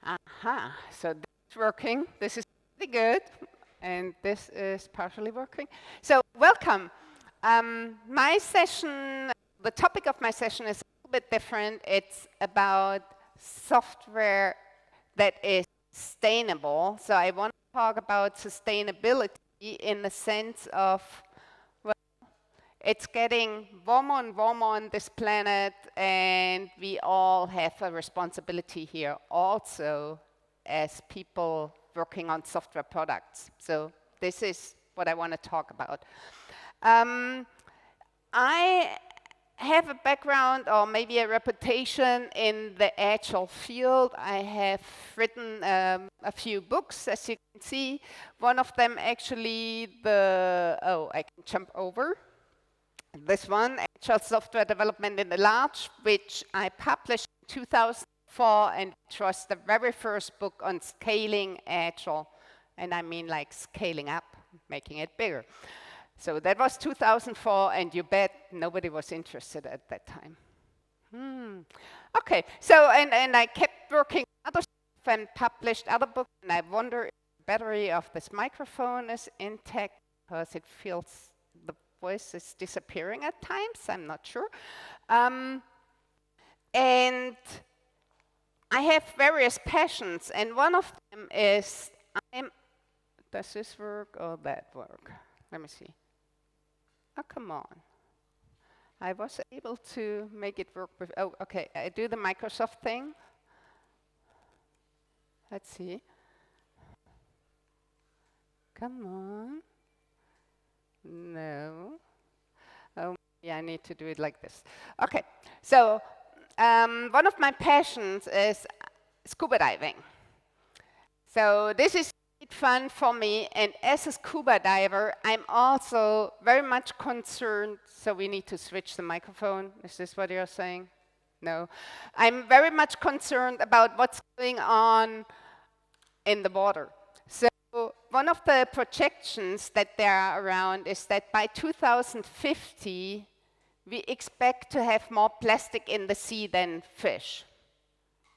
Aha, so this is working. This is pretty good. And this is partially working. So welcome. My session, the topic of my session is a little bit different. It's about software that is sustainable. So I want to talk about sustainability in the sense of, well, it's getting warmer and warmer on this planet, and we all have a responsibility here also as people working on software products. So this is what I want to talk about. I have a background or maybe a reputation in the agile field. I have written a few books, as you can see. One of them actually I can jump over. This one, Agile Software Development in the Large, which I published in 2004, and it was the very first book on scaling Agile. And I mean like scaling up, making it bigger. So that was 2004, and you bet nobody was interested at that time. Okay, so, and I kept working on other stuff and published other books, and I wonder if the battery of this microphone is intact, because it feels the voice is disappearing at times, I'm not sure. And I have various passions, and one of them is, does this work or that work? Let me see. Oh, come on. I was able to make it work with, oh, okay, I do the Microsoft thing. Let's see. Come on. No. Oh, yeah, I need to do it like this. Okay, so one of my passions is scuba diving. So this is fun for me, and as a scuba diver, I'm also very much concerned, so we need to switch the microphone. Is this what you're saying? No. I'm very much concerned about what's going on in the water. So one of the projections that there are around is that by 2050, we expect to have more plastic in the sea than fish.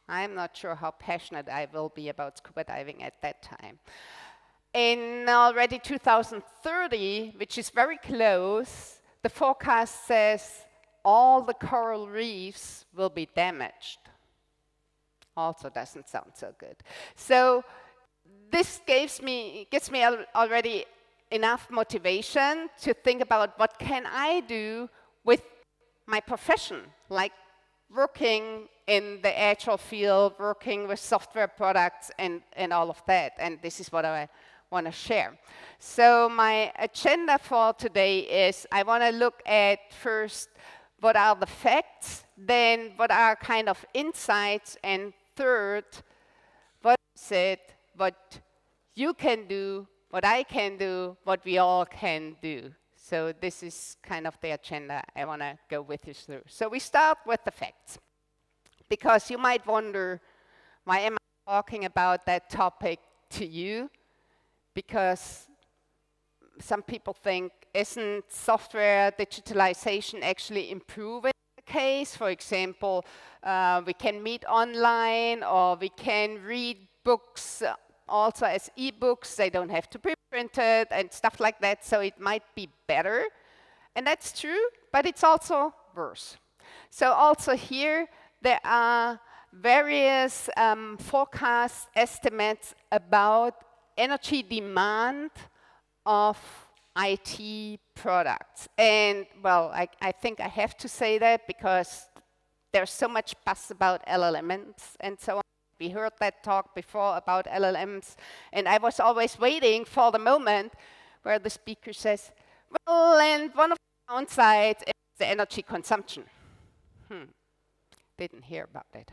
I'm not sure how passionate I will be about scuba diving at that time. In already 2030, which is very close, the forecast says all the coral reefs will be damaged. Also doesn't sound so good. So this gives me already enough motivation to think about what can I do with my profession, like working in the agile field, working with software products and all of that. And this is what I want to share. So my agenda for today is I want to look at first what are the facts, then what are kind of insights, and third, what is it, what you can do, what I can do, what we all can do. So this is kind of the agenda I want to go with you through. So we start with the facts, because you might wonder, why am I talking about that topic to you? Because some people think, isn't software digitalization actually improving the case? For example, we can meet online, or we can read books also as e-books. They don't have to be printed and stuff like that, so it might be better. And that's true, but it's also worse. So also here, there are various forecast estimates about energy demand of IT products. And, well, I think I have to say that because there's so much buzz about LLMs and so on. We heard that talk before about LLMs, and I was always waiting for the moment where the speaker says, well, and one of the downsides is the energy consumption. Didn't hear about it.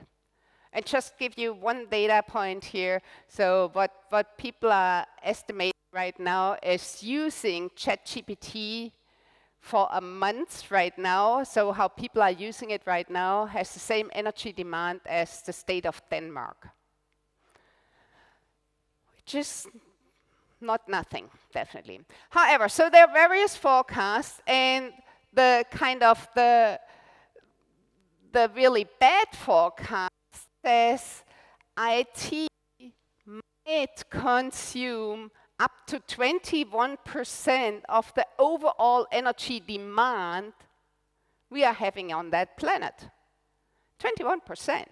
And just give you one data point here. So what people are estimating right now is using ChatGPT for a month right now. So how people are using it right now has the same energy demand as the state of Denmark, which is not nothing, definitely. However, so there are various forecasts, and the kind of the really bad forecast says IT might consume up to 21% of the overall energy demand we are having on that planet. 21%.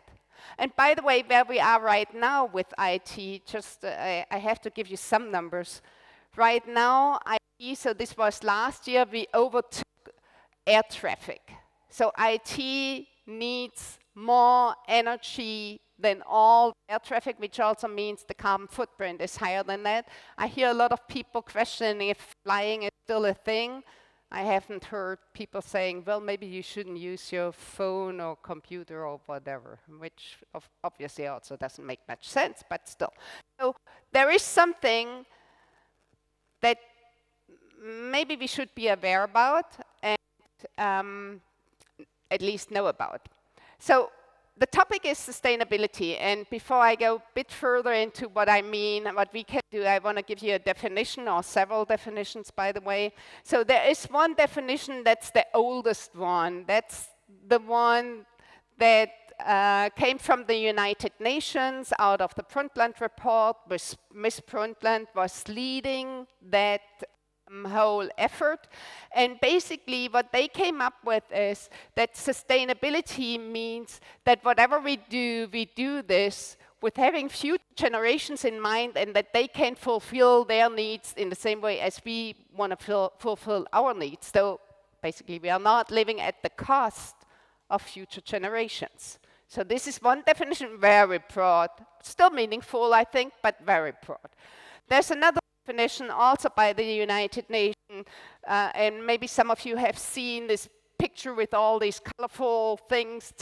And by the way, where we are right now with IT, just I have to give you some numbers. Right now, IT, so this was last year, we overtook air traffic. So IT needs more energy than all air traffic, which also means the carbon footprint is higher than that. I hear a lot of people questioning if flying is still a thing. I haven't heard people saying, well, maybe you shouldn't use your phone or computer or whatever, which obviously also doesn't make much sense, but still. So there is something that maybe we should be aware about and at least know about. So the topic is sustainability, and before I go a bit further into what I mean, what we can do, I want to give you a definition, or several definitions, by the way. So there is one definition that's the oldest one. That's the one that came from the United Nations out of the Brundtland report. Miss Brundtland was leading that whole effort. And basically what they came up with is that sustainability means that whatever we do this with having future generations in mind, and that they can fulfill their needs in the same way as we want to fulfill our needs. So basically we are not living at the cost of future generations. So this is one definition, very broad, still meaningful, I think, but very broad. There's another definition also by the United Nations, and maybe some of you have seen this picture with all these colorful things,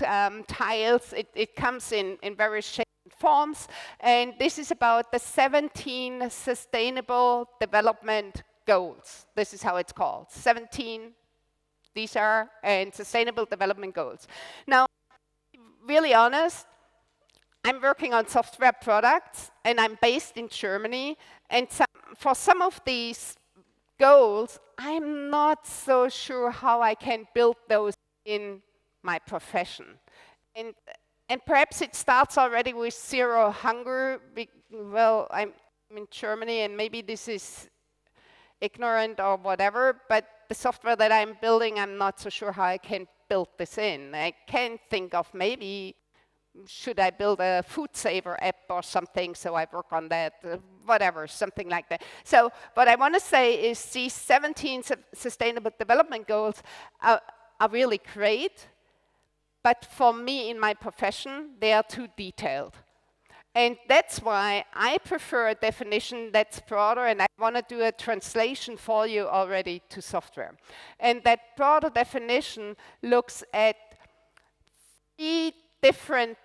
tiles. It comes in various shapes and forms, and this is about the 17 Sustainable Development Goals. This is how it's called, 17, these are, and Sustainable Development Goals. Now, to be really honest, I'm working on software products, and I'm based in Germany, and for some of these goals, I'm not so sure how I can build those in my profession. And perhaps it starts already with zero hunger. Well, I'm in Germany, and maybe this is ignorant or whatever, but the software that I'm building, I'm not so sure how I can build this in. I can think of maybe, should I build a food saver app or something, so I work on that, whatever, something like that. So what I want to say is these 17 Sustainable Development Goals are really great, but for me in my profession, they are too detailed. And that's why I prefer a definition that's broader, and I want to do a translation for you already to software. And that broader definition looks at 3 different,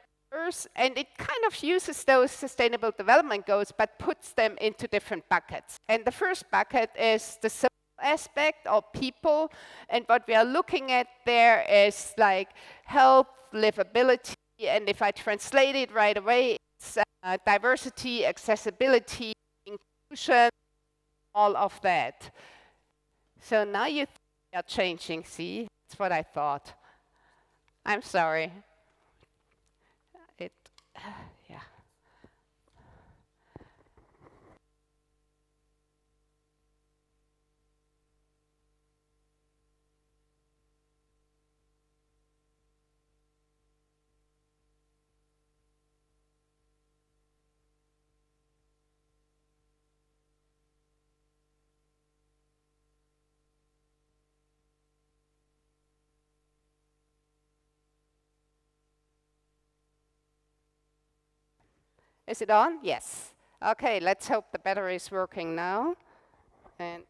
and it kind of uses those Sustainable Development Goals, but puts them into different buckets. And the first bucket is the social aspect, or people, and what we are looking at there is like health, livability, and if I translate it right away, it's diversity, accessibility, inclusion, all of that. So now you are changing, see? That's what I thought. I'm sorry. Yeah. Is it on? Yes. Okay, let's hope the battery is working now. And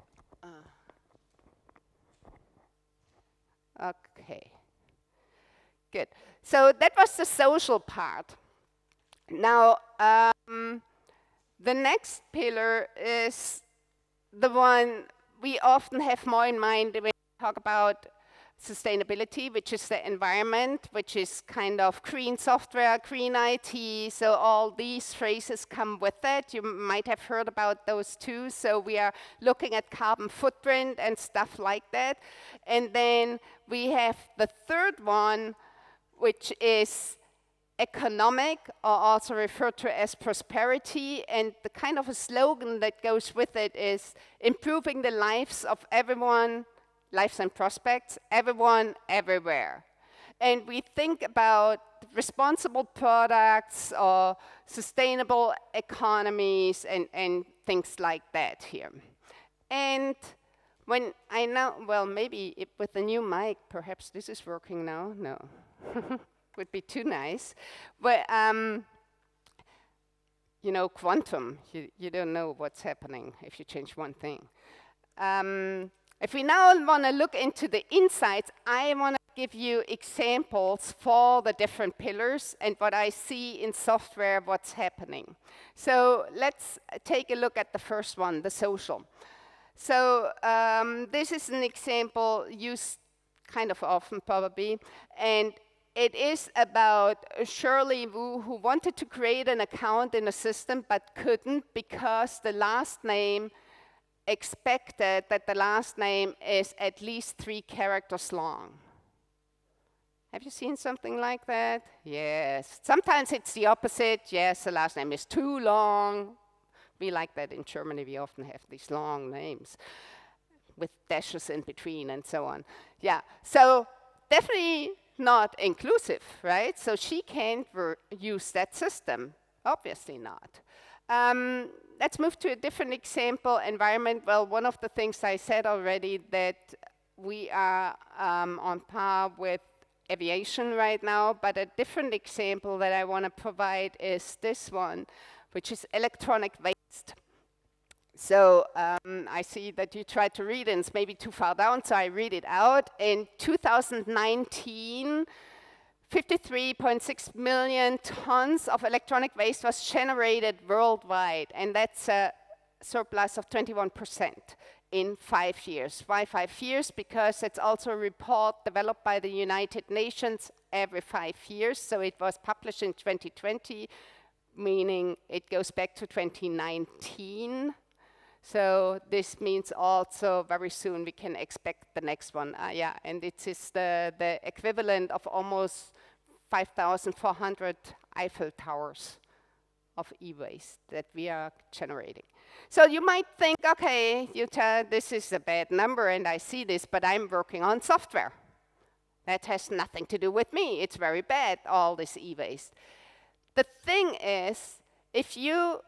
okay, good. So that was the social part. Now, the next pillar is the one we often have more in mind when we talk about sustainability, which is the environment, which is kind of green software, green IT, so all these phrases come with that. You might have heard about those too. So we are looking at carbon footprint and stuff like that. And then we have the third one, which is economic, or also referred to as prosperity, and the kind of a slogan that goes with it is improving the lives of everyone, lives and prospects, everyone, everywhere. And we think about responsible products or sustainable economies and things like that here. And when I now, well, maybe with the new mic, perhaps this is working now. No, would be too nice. But you know, quantum, you don't know what's happening if you change one thing. If we now want to look into the insights, I want to give you examples for the different pillars and what I see in software, what's happening. So let's take a look at the first one, the social. So this is an example used kind of often probably, and it is about Shirley Wu, who wanted to create an account in a system but couldn't because the last name expected that the last name is at least 3 characters long. Have you seen something like that? Yes. Sometimes it's the opposite. Yes, the last name is too long. We like that in Germany. We often have these long names with dashes in between and so on. Yeah, so definitely not inclusive, right? So she can't use that system. Obviously not. Let's move to a different example, environment. Well, one of the things I said already, that we are on par with aviation right now, but a different example that I want to provide is this one, which is electronic waste. So I see that you tried to read it, and it's maybe too far down, so I read it out. In 2019, 53.6 million tons of electronic waste was generated worldwide, and that's a surplus of 21% in 5 years. Why 5 years? Because it's also a report developed by the United Nations every 5 years, so it was published in 2020, meaning it goes back to 2019. So this means also very soon we can expect the next one. Yeah, and it is the equivalent of almost 5,400 Eiffel Towers of e-waste that we are generating. So you might think, okay, Jutta, this is a bad number and I see this, but I'm working on software. That has nothing to do with me. It's very bad, all this e-waste. The thing is, if you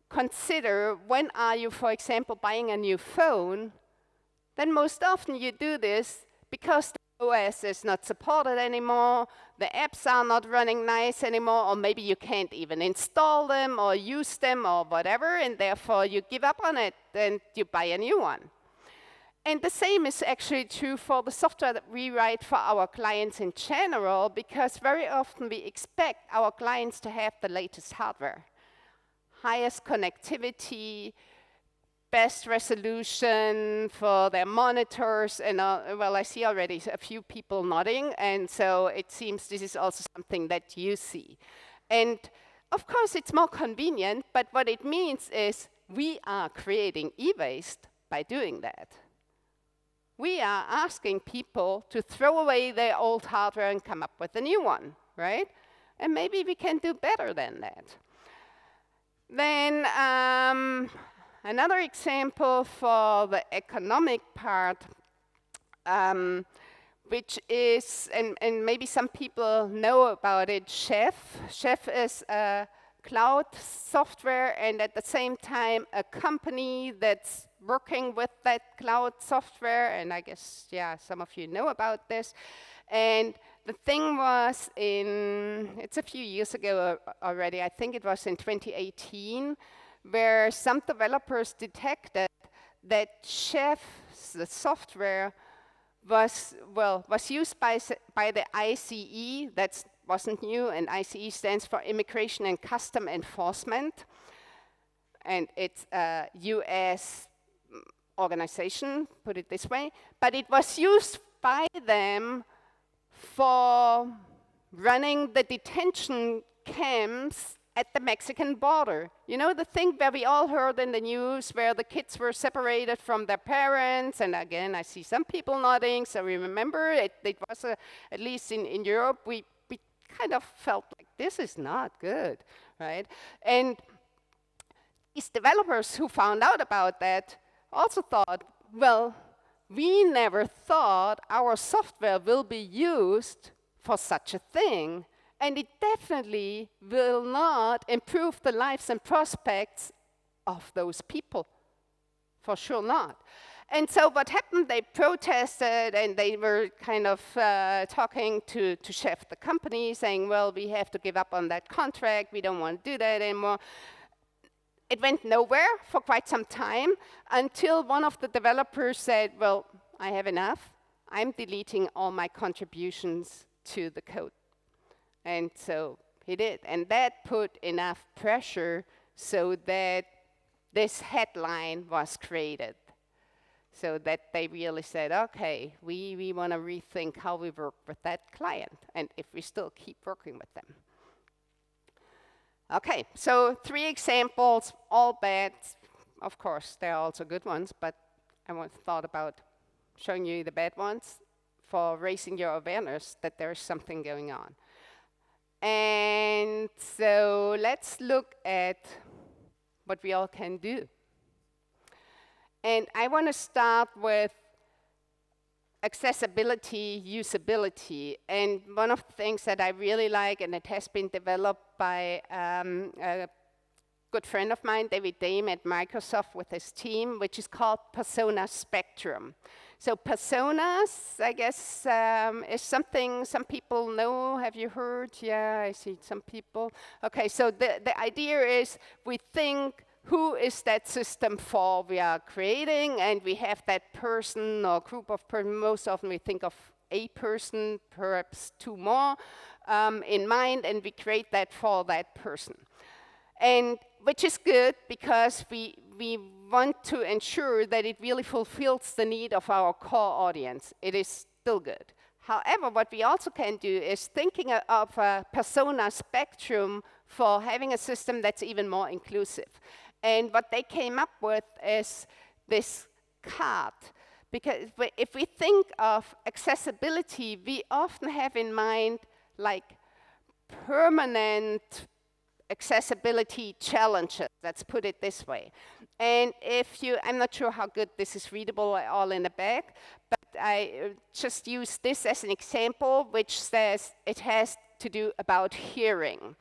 consider when are you, for example, buying a new phone, then most often you do this because the OS is not supported anymore, the apps are not running nice anymore, or maybe you can't even install them or use them or whatever, and therefore you give up on it and you buy a new one. And the same is actually true for the software that we write for our clients in general, because very often we expect our clients to have the latest hardware. Highest connectivity, best resolution for their monitors, and well, I see already a few people nodding, and so it seems this is also something that you see. And of course, it's more convenient, but what it means is we are creating e-waste by doing that. We are asking people to throw away their old hardware and come up with a new one, right? And maybe we can do better than that. Then another example for the economic part, which is, and maybe some people know about it, Chef. Chef is a cloud software and at the same time a company that's working with that cloud software, and I guess, yeah, some of you know about this. And the thing was it's a few years ago already, I think it was in 2018, where some developers detected that Chef, the software, was used by the ICE. That wasn't new, and ICE stands for Immigration and Custom Enforcement, and it's a US organization, put it this way, but it was used by them for running the detention camps at the Mexican border. You know, the thing where we all heard in the news where the kids were separated from their parents, and again, I see some people nodding, so we remember it was, at least in Europe, we kind of felt like this is not good, right? And these developers who found out about that also thought, well, we never thought our software will be used for such a thing, and it definitely will not improve the lives and prospects of those people. For sure not. And so what happened, they protested, and they were kind of talking to chef the company, saying, well, we have to give up on that contract, we don't want to do that anymore. It went nowhere for quite some time until one of the developers said, well, I have enough. I'm deleting all my contributions to the code. And so he did. And that put enough pressure so that this headline was created. So that they really said, okay, we want to rethink how we work with that client and if we still keep working with them. Okay, so 3 examples, all bad. Of course, there are also good ones, but I thought about showing you the bad ones for raising your awareness that there is something going on. And so let's look at what we all can do. And I want to start with accessibility, usability. And one of the things that I really like, and it has been developed by a good friend of mine, David Dame at Microsoft with his team, which is called Persona Spectrum. So personas, I guess, is something some people know. Have you heard? Yeah, I see some people. Okay, so the idea is we think, who is that system for we are creating, and we have that person or group of persons. Most often we think of a person, perhaps 2 more, in mind, and we create that for that person. And which is good because we want to ensure that it really fulfills the need of our core audience. It is still good. However, what we also can do is thinking of a persona spectrum for having a system that's even more inclusive. And what they came up with is this card. Because if we think of accessibility, we often have in mind like permanent accessibility challenges, let's put it this way. And I'm not sure how good this is readable all in the back, but I just use this as an example, which says it has to do about hearing.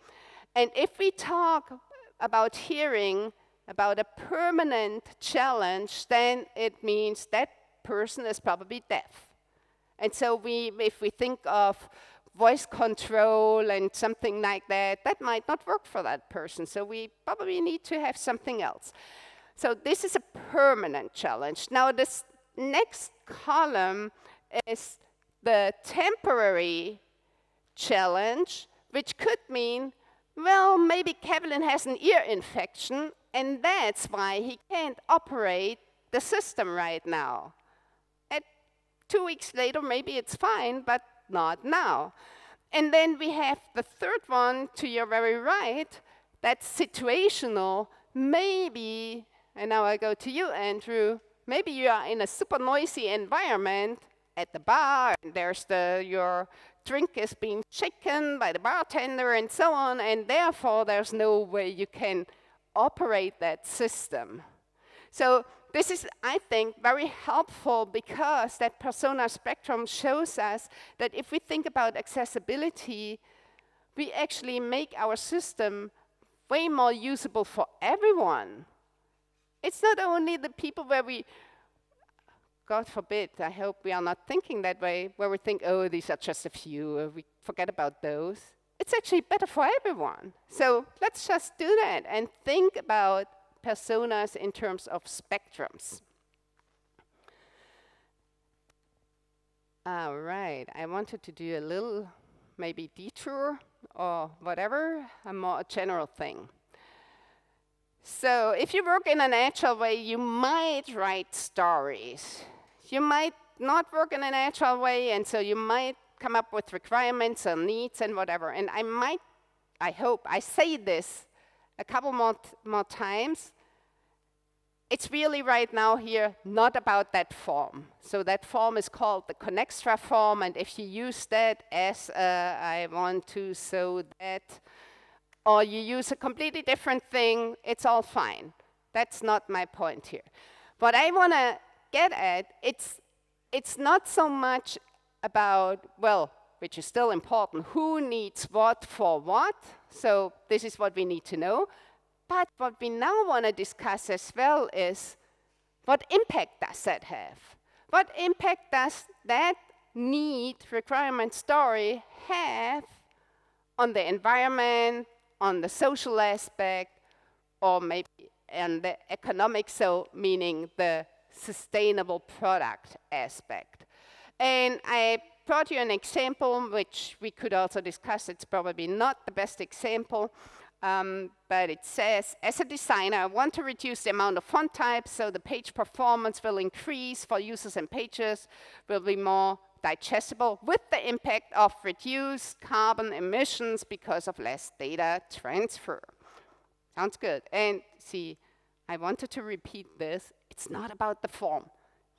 And if we talk about hearing, about a permanent challenge, then it means that person is probably deaf. And so if we think of voice control and something like that, that might not work for that person. So we probably need to have something else. So this is a permanent challenge. Now this next column is the temporary challenge, which could mean, well, maybe Kevin has an ear infection, and that's why he can't operate the system right now. And 2 weeks later, maybe it's fine, but not now. And then we have the third one to your very right, that's situational. Maybe, and now I go to you, Andrew, maybe you are in a super noisy environment at the bar, and there's your drink is being shaken by the bartender and so on, and therefore there's no way you can operate that system. So this is, I think, very helpful because that persona spectrum shows us that if we think about accessibility, we actually make our system way more usable for everyone. It's not only the people where we, God forbid, I hope we are not thinking that way, where we think, oh, these are just a few, we forget about those. It's actually better for everyone. So let's just do that and think about personas in terms of spectrums. All right, I wanted to do a little maybe detour or whatever, a more general thing. So if you work in an agile way, you might write stories. You might not work in an agile way, and so you might come up with requirements or needs and whatever. And I hope, I say this a couple more times. it's really right now here not about that form. So that form is called the Connextra form, and if you use that as I want to so that, or you use a completely different thing, it's all fine. That's not my point here. What I want to get at, it's not so much about, well, which is still important, who needs what for what. So this is what we need to know. But what we now want to discuss as well is, what impact does that have? What impact does that need requirement story have on the environment, on the social aspect, or maybe on the economic, so meaning the sustainable product aspect? And I brought you an example, which we could also discuss. It's probably not the best example, but it says, as a designer, I want to reduce the amount of font types so the page performance will increase for users and pages will be more digestible with the impact of reduced carbon emissions because of less data transfer. Sounds good. And see, I wanted to repeat this. It's not about the form.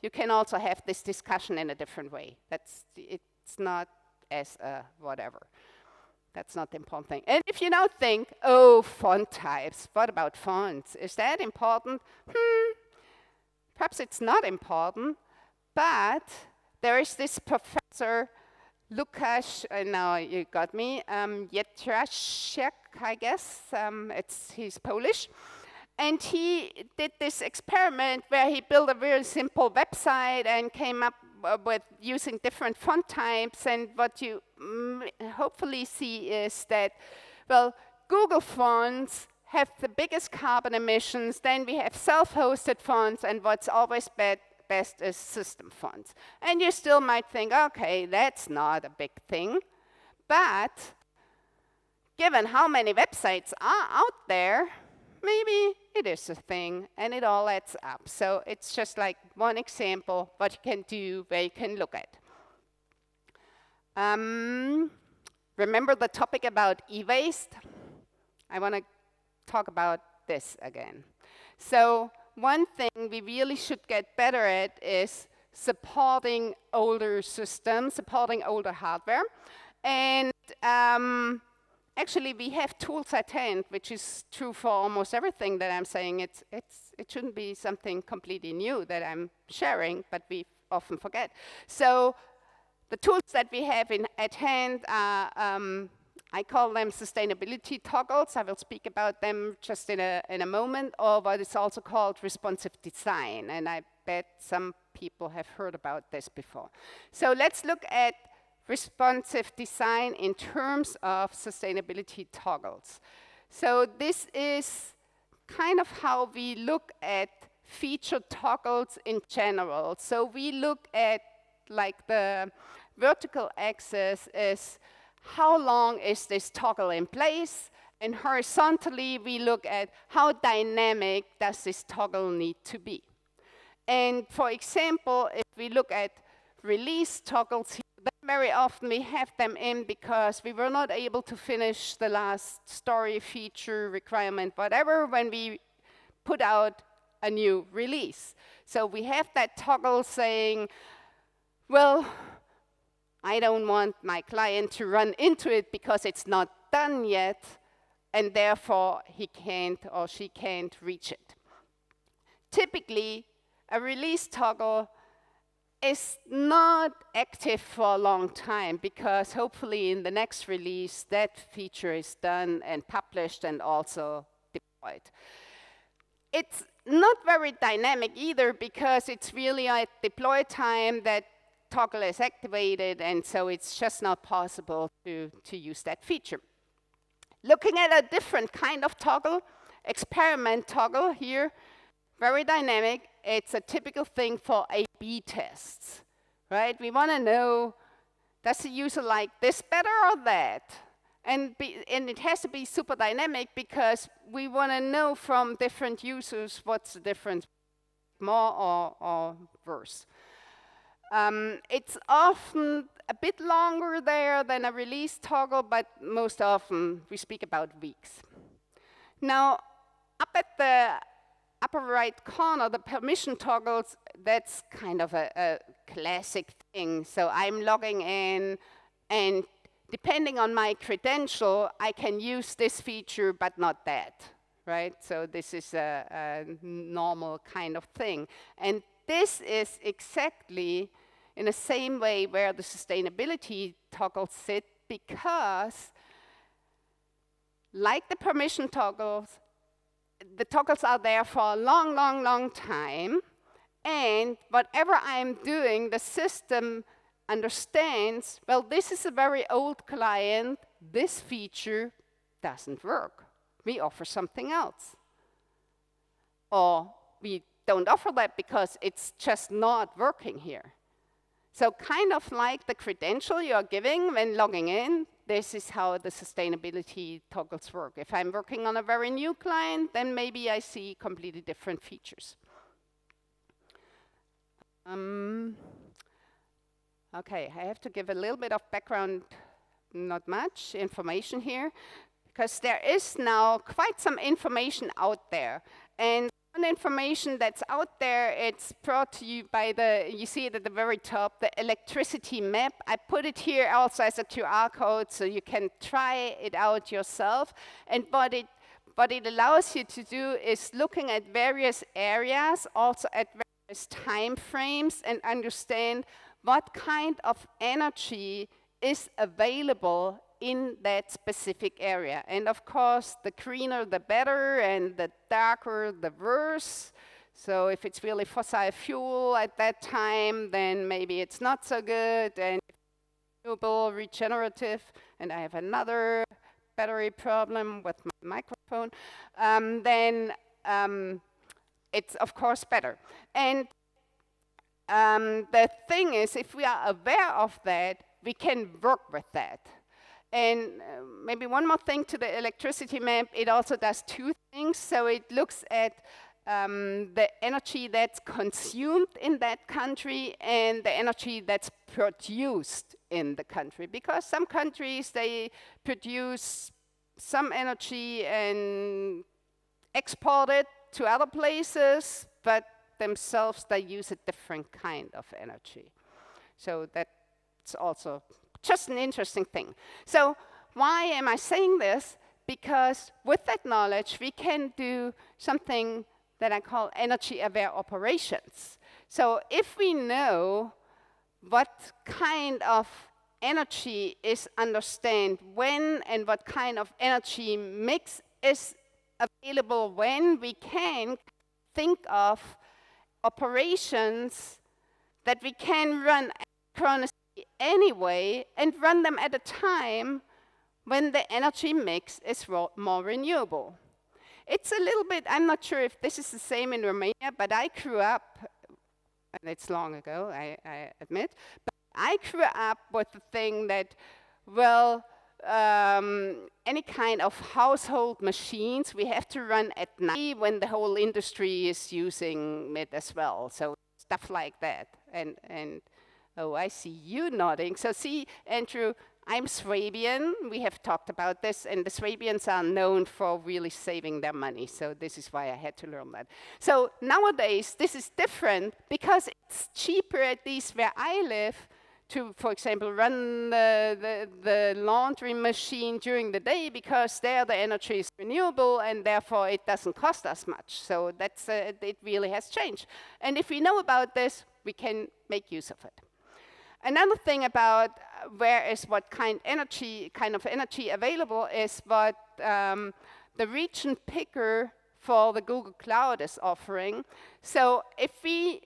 You can also have this discussion in a different way. It's not as whatever. That's not the important thing. And if you now think, oh, font types, what about fonts? Is that important? Perhaps it's not important, but there is this professor, Lukasz, now you got me, Jetraszek, I guess, he's Polish. And he did this experiment where he built a very simple website and came up with using different font types. And what you hopefully see is that, well, Google fonts have the biggest carbon emissions. Then we have self-hosted fonts, and what's always best is system fonts. And you still might think, okay, that's not a big thing. But given how many websites are out there, maybe it is a thing, and it all adds up. So it's just like one example what you can do, where you can look at. Remember the topic about e-waste? I want to talk about this again. So one thing we really should get better at is supporting older systems, supporting older hardware. And actually, we have tools at hand, which is true for almost everything that I'm saying. It shouldn't be something completely new that I'm sharing, but we often forget. So the tools that we have at hand are, I call them sustainability toggles. I will speak about them just in a moment, or what is also called responsive design. And I bet some people have heard about this before. So let's look at responsive design in terms of sustainability toggles. So this is kind of how we look at feature toggles in general. So we look at, like, the vertical axis is how long is this toggle in place, and horizontally we look at how dynamic does this toggle need to be. And for example, if we look at release toggles here, very often we have them in because we were not able to finish the last story, feature, requirement, whatever, when we put out a new release. So we have that toggle saying, well, I don't want my client to run into it because it's not done yet, and therefore he can't or she can't reach it. Typically, a release toggle is not active for a long time, because hopefully in the next release that feature is done and published and also deployed. It's not very dynamic either, because it's really at deploy time that toggle is activated, and so it's just not possible to use that feature. Looking at a different kind of toggle, experiment toggle here, very dynamic. It's a typical thing for A/B tests, right? We want to know, does the user like this better or that? And it has to be super dynamic, because we want to know from different users what's the difference, more or worse. It's often a bit longer there than a release toggle, but most often we speak about weeks. Now, up at the upper right corner, the permission toggles, that's kind of a classic thing. So I'm logging in, and depending on my credential, I can use this feature, but not that, right? So this is a normal kind of thing. And this is exactly in the same way where the sustainability toggles sit, because like the permission toggles, the toggles are there for a long, long, long time. And whatever I'm doing, the system understands, well, this is a very old client, this feature doesn't work. We offer something else. Or we don't offer that because it's just not working here. So kind of like the credential you're giving when logging in, this is how the sustainability toggles work. If I'm working on a very new client, then maybe I see completely different features. Okay, I have to give a little bit of background, not much information here, because there is now quite some information out there. And one information that's out there, it's brought to you by you see it at the very top, the electricity map. I put it here also as a QR code so you can try it out yourself. And what it allows you to do is looking at various areas, also at various time frames, and understand what kind of energy is available in that specific area. And of course, the greener the better, and the darker the worse. So if it's really fossil fuel at that time, then maybe it's not so good. And renewable, regenerative, and I have another battery problem with my microphone, then it's of course better. And the thing is, if we are aware of that, we can work with that. And maybe one more thing to the electricity map, it also does two things. So it looks at the energy that's consumed in that country and the energy that's produced in the country. Because some countries, they produce some energy and export it to other places, but themselves, they use a different kind of energy. So that's also just an interesting thing. So why am I saying this? Because with that knowledge, we can do something that I call energy-aware operations. So if we know what kind of energy is understand when and what kind of energy mix is available when, we can think of operations that we can run synchronously anyway, and run them at a time when the energy mix is more renewable. It's a little bit, I'm not sure if this is the same in Romania, but I grew up, and it's long ago, I admit, but I grew up with the thing that, well, any kind of household machines, we have to run at night when the whole industry is using it as well. So stuff like that. And oh, I see you nodding. So see, Andrew, I'm Swabian. We have talked about this, and the Swabians are known for really saving their money. So this is why I had to learn that. So nowadays, this is different because it's cheaper, at least where I live, to, for example, run the laundry machine during the day, because there the energy is renewable and therefore it doesn't cost us much. So that's it really has changed. And if we know about this, we can make use of it. Another thing about where is what kind of energy available is what the region picker for the Google Cloud is offering. So if we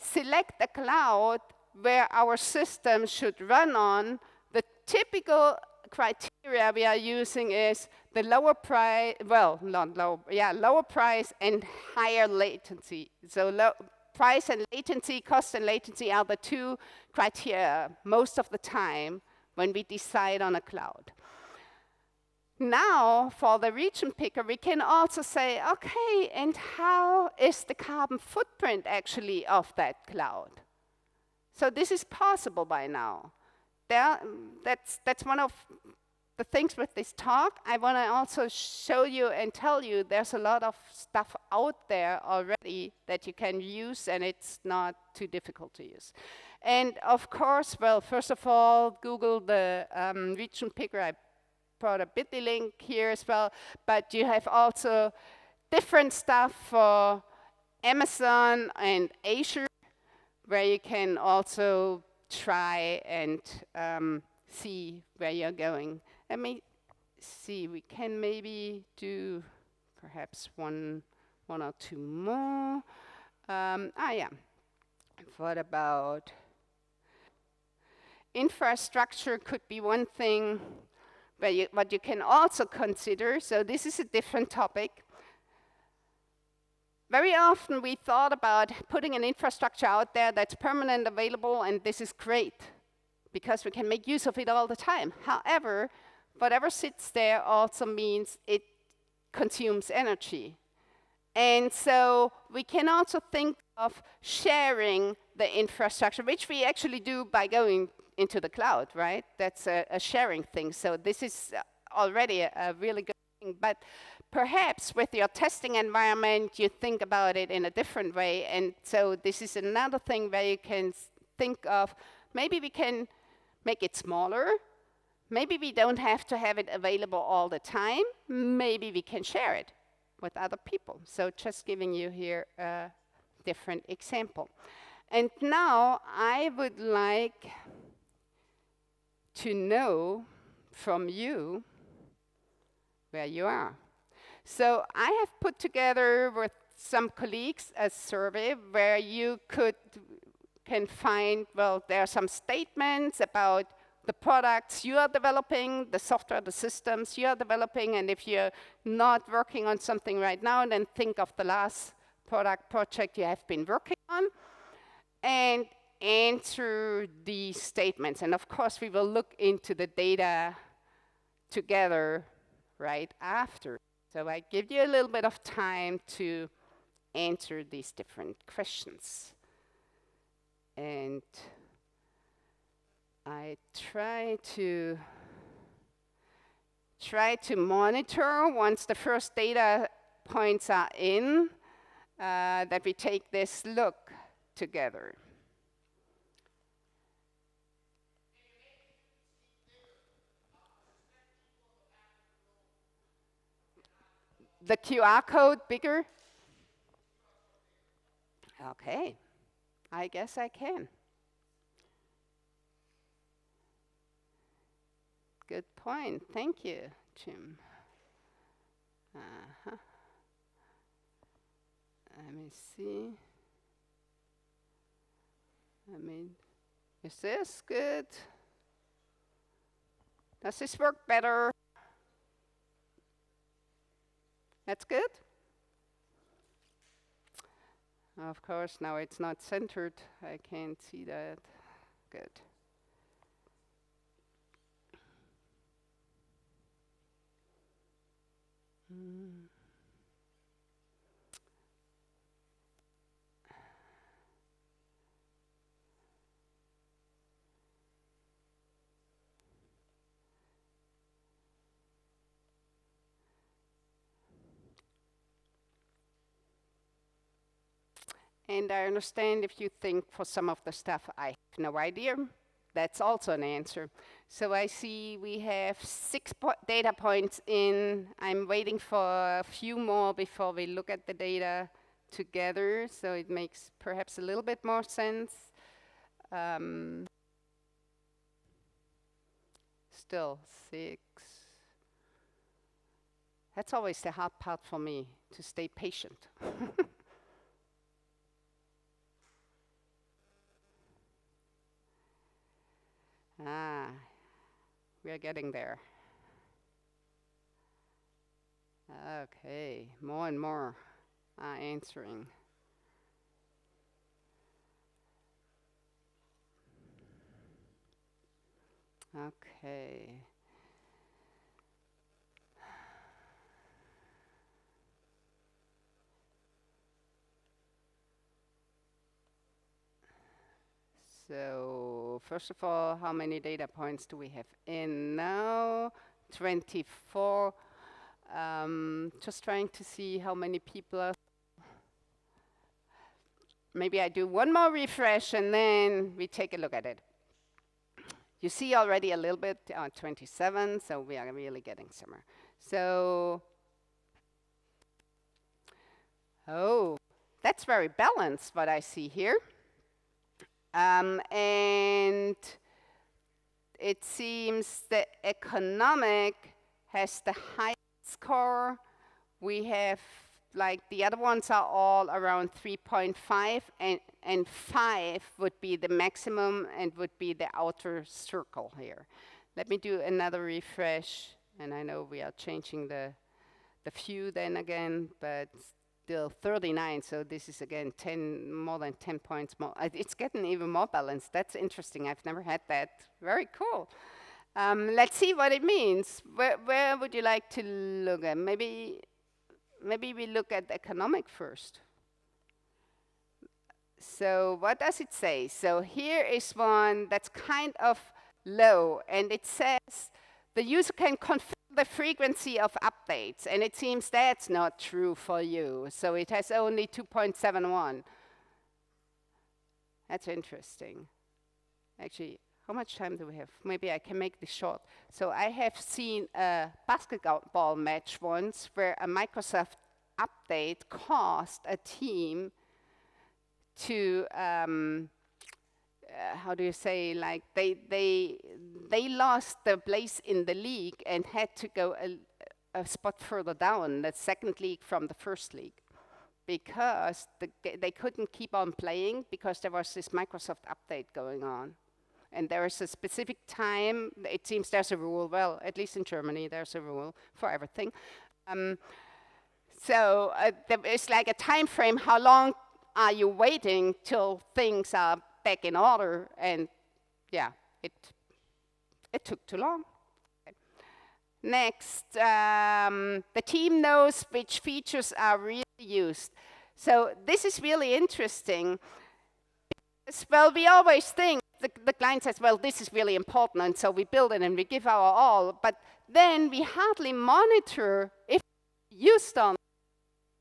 select a cloud where our system should run on, the typical criteria we are using is the lower price, well, not low, yeah, lower price and higher latency. So price and latency, cost and latency are the two criteria most of the time when we decide on a cloud. Now, for the region picker, we can also say, okay, and how is the carbon footprint actually of that cloud? So this is possible by now. That's one of the things with this talk, I want to also show you and tell you there's a lot of stuff out there already that you can use, and it's not too difficult to use. And of course, well, first of all, Google the region picker. I brought a bit.ly link here as well, but you have also different stuff for Amazon and Azure, where you can also try and see where you're going. Let me see, we can maybe do perhaps one or two more. Yeah, what about infrastructure could be one thing, where what you can also consider. So this is a different topic. Very often we thought about putting an infrastructure out there that's permanent, available, and this is great because we can make use of it all the time. However, whatever sits there also means it consumes energy. And so we can also think of sharing the infrastructure, which we actually do by going into the cloud, right? That's a sharing thing. So this is already a really good thing. But perhaps with your testing environment, you think about it in a different way. And so this is another thing where you can think of, maybe we can make it smaller. Maybe we don't have to have it available all the time. Maybe we can share it with other people. So just giving you here a different example. And now I would like to know from you where you are. So I have put together with some colleagues a survey where you can find, well, there are some statements about the products you are developing, the software, the systems you are developing, and if you're not working on something right now, then think of the last project you have been working on, and answer these statements. And of course, we will look into the data together right after. So I give you a little bit of time to answer these different questions. And I try to monitor once the first data points are in, that we take this look together. The QR code bigger? Okay, I guess I can. Good point. Thank you, Jim. Let me see. Is this good? Does this work better? That's good? Of course, now it's not centered. I can't see that. Good. And I understand if you think for some of the stuff I have no idea, that's also an answer. So I see we have 6 data points in. I'm waiting for a few more before we look at the data together, so it makes perhaps a little bit more sense. Still 6. That's always the hard part for me, to stay patient. We are getting there. Okay, more and more are answering. Okay. So first of all, how many data points do we have in now? 24. Just trying to see how many people are. Maybe I do one more refresh and then we take a look at it. You see already a little bit on 27, so we are really getting somewhere. So, oh, that's very balanced what I see here. And it seems the economic has the highest score. We have, like, the other ones are all around 3.5, and 5 would be the maximum and would be the outer circle here. Let me do another refresh, and I know we are changing the view then again, but still 39, so this is again more than 10 points more. It's getting even more balanced. That's interesting. I've never had that. Very cool. Let's see what it means. Where would you like to look at? Maybe we look at economic first. So what does it say? So here is one that's kind of low, and it says the user can confirm the frequency of updates, and it seems that's not true for you. So it has only 2.71. That's interesting. Actually, how much time do we have? Maybe I can make this short. So I have seen a basketball match once where a Microsoft update caused a team to how do you say, like they lost their place in the league and had to go a spot further down, the second league from the first league, because they couldn't keep on playing because there was this Microsoft update going on. And there is a specific time, it seems there's a rule, well, at least in Germany there's a rule for everything. So there is like a time frame, how long are you waiting till things are back in order? And yeah, it took too long. Okay. Next, the team knows which features are really used. So this is really interesting. Well, we always think, the client says, well, this is really important, and so we build it and we give our all, but then we hardly monitor if it's used or not.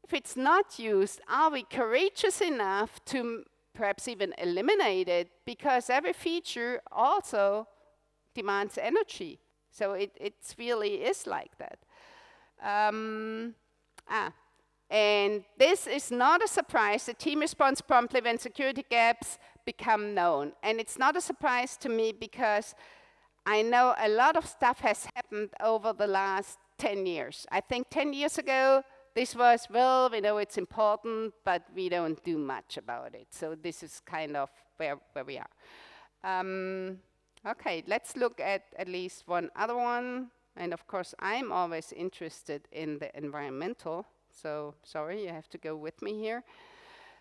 If it's not used, are we courageous enough to perhaps even eliminate it? Because every feature also demands energy. So it really is like that. And this is not a surprise. The team responds promptly when security gaps become known. And it's not a surprise to me because I know a lot of stuff has happened over the last 10 years. I think 10 years ago, this was, well, we know it's important, but we don't do much about it. So this is kind of where we are. Okay, let's look at least one other one. And of course, I'm always interested in the environmental. So sorry, you have to go with me here.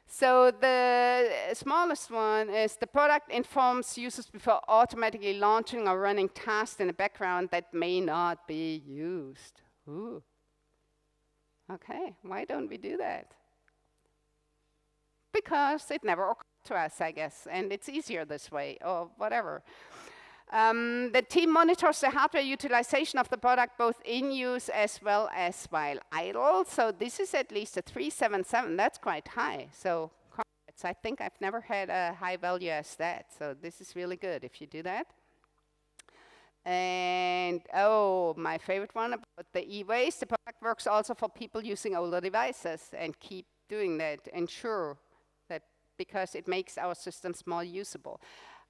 So the smallest one is the product informs users before automatically launching or running tasks in the background that may not be used. Ooh. Okay, why don't we do that? Because it never occurred to us, I guess, and it's easier this way, or whatever. The team monitors the hardware utilization of the product both in use as well as while idle. So this is at least a 377. That's quite high. So I think I've never had a high value as that. So this is really good if you do that. And oh, my favorite one about the e-waste. The product works also for people using older devices, and keep doing that. Ensure that, because it makes our systems more usable.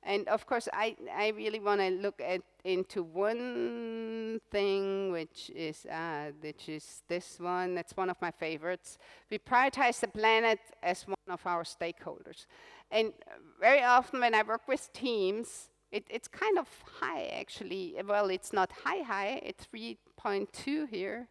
And of course, I really want to look into one thing, which is this one. That's one of my favorites. We prioritize the planet as one of our stakeholders. And very often when I work with teams, it's kind of high, actually. Well, it's not high. It's 3.2 here.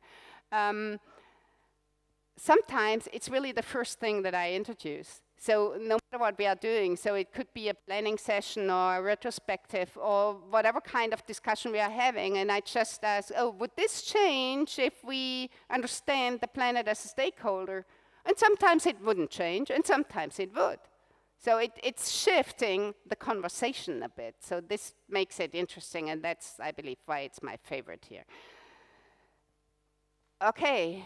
Sometimes it's really the first thing that I introduce. So no matter what we are doing, so it could be a planning session or a retrospective or whatever kind of discussion we are having, and I just ask, oh, would this change if we understand the planet as a stakeholder? And sometimes it wouldn't change, and sometimes it would. So it's shifting the conversation a bit. So this makes it interesting, and that's, I believe, why it's my favorite here. Okay,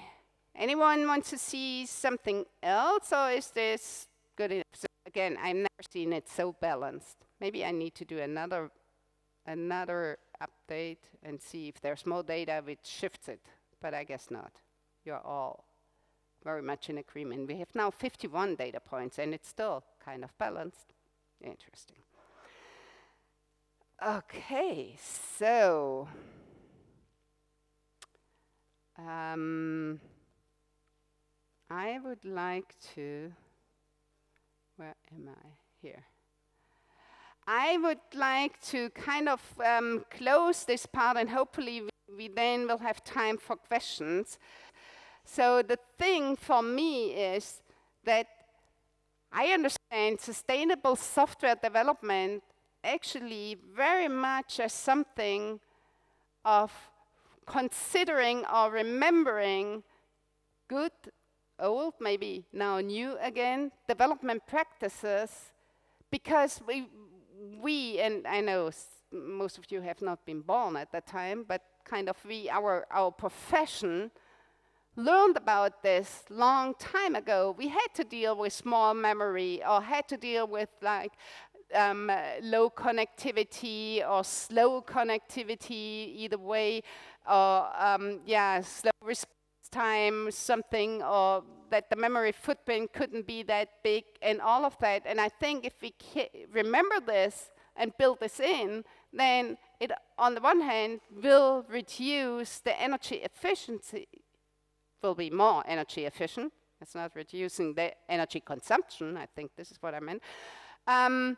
anyone wants to see something else, or is this good enough? So again, I've never seen it so balanced. Maybe I need to do another update and see if there's more data which shifts it, but I guess not. You're all very much in agreement. We have now 51 data points, and it's still kind of balanced. Interesting. Okay, so I would like to, where am I? Here. I would like to kind of close this part, and hopefully we then will have time for questions. So the thing for me is that I understand sustainable software development actually very much as something of considering or remembering good, old, maybe now new again, development practices, because we and I know most of you have not been born at that time, but kind of our profession learned about this long time ago. We had to deal with small memory, or had to deal with like low connectivity or slow connectivity, either way, or slow response time, something, or that the memory footprint couldn't be that big, and all of that. And I think if we remember this and build this in, then it, on the one hand, will reduce the energy efficiency, will be more energy efficient. It's not reducing the energy consumption. I think this is what I meant. And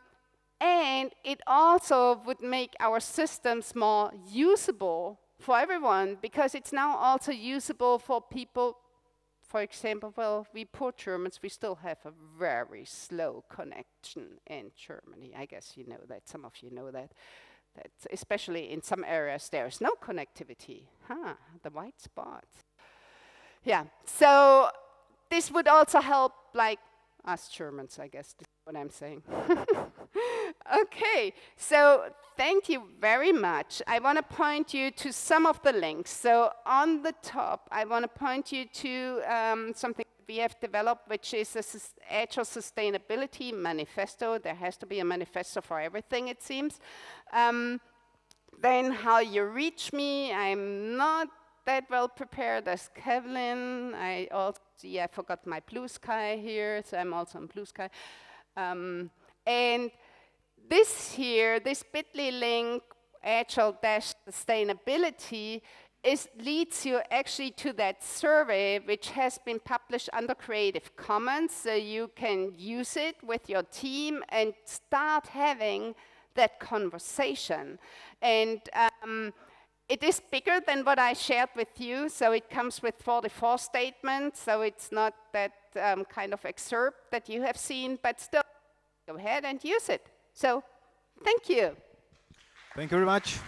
it also would make our systems more usable for everyone, because it's now also usable for people. For example, well, we poor Germans, we still have a very slow connection in Germany. I guess you know that, some of you know that. That especially in some areas there's no connectivity. The white spots. Yeah, so this would also help, like, us Germans, I guess, this is what I'm saying. Okay, so thank you very much. I want to point you to some of the links. So on the top, I want to point you to something we have developed, which is an Agile Sustainability Manifesto. There has to be a manifesto for everything, it seems. Then how you reach me, I'm not that well prepared as Kevlin. I forgot my Blue Sky here, so I'm also on Blue Sky. And this here, this bit.ly link, Agile-Sustainability, leads you actually to that survey, which has been published under Creative Commons, so you can use it with your team and start having that conversation. And it is bigger than what I shared with you, so it comes with 44 statements, so it's not that kind of excerpt that you have seen, but still, go ahead and use it. So, thank you. Thank you very much.